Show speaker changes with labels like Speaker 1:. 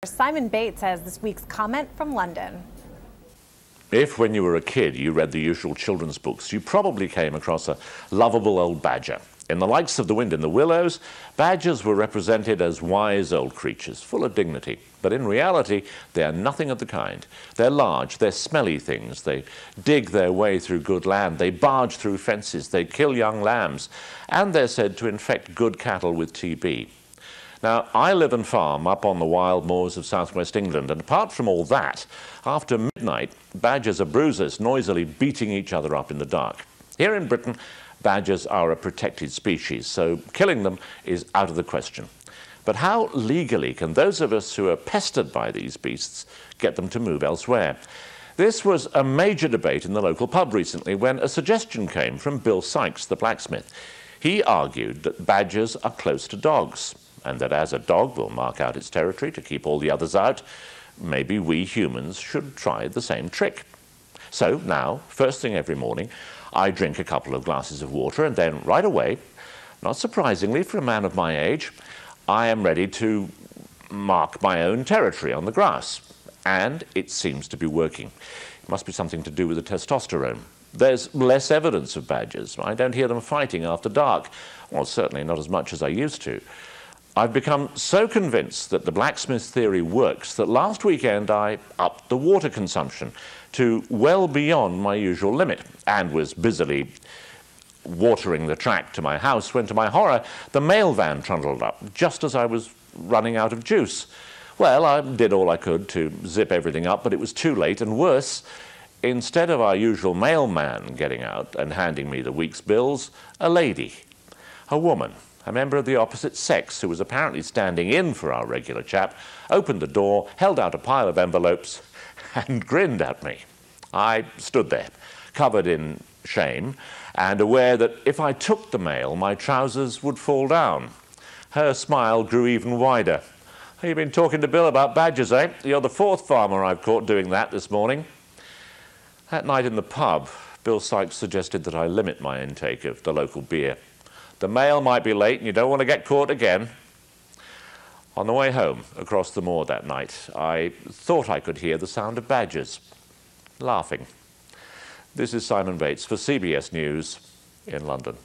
Speaker 1: Simon Bates has this week's comment from London.
Speaker 2: If, when you were a kid, you read the usual children's books, you probably came across a lovable old badger. In The Likes of the Wind in the Willows, badgers were represented as wise old creatures, full of dignity. But in reality, they are nothing of the kind. They're large, they're smelly things, they dig their way through good land, they barge through fences, they kill young lambs, and they're said to infect good cattle with TB. Now, I live and farm up on the wild moors of southwest England, and apart from all that, after midnight, badgers are bruisers, noisily beating each other up in the dark. Here in Britain, badgers are a protected species, so killing them is out of the question. But how legally can those of us who are pestered by these beasts get them to move elsewhere? This was a major debate in the local pub recently when a suggestion came from Bill Sykes, the blacksmith. He argued that badgers are close to dogs, and that as a dog will mark out its territory to keep all the others out, maybe we humans should try the same trick. So now, first thing every morning, I drink a couple of glasses of water, and then right away, not surprisingly for a man of my age, I am ready to mark my own territory on the grass. And it seems to be working. It must be something to do with the testosterone. There's less evidence of badgers. I don't hear them fighting after dark. Well, certainly not as much as I used to. I've become so convinced that the blacksmith's theory works that last weekend I upped the water consumption to well beyond my usual limit and was busily watering the track to my house when, to my horror, the mail van trundled up just as I was running out of juice. Well, I did all I could to zip everything up, but it was too late, and worse, instead of our usual mailman getting out and handing me the week's bills, a lady, a woman, a member of the opposite sex who was apparently standing in for our regular chap, opened the door, held out a pile of envelopes, and grinned at me. I stood there, covered in shame, and aware that if I took the mail, my trousers would fall down. Her smile grew even wider. "You've been talking to Bill about badgers, eh? You're the fourth farmer I've caught doing that this morning." That night in the pub, Bill Sykes suggested that I limit my intake of the local beer. The mail might be late and you don't want to get caught again. On the way home across the moor that night, I thought I could hear the sound of badgers laughing. This is Simon Bates for CBS News in London.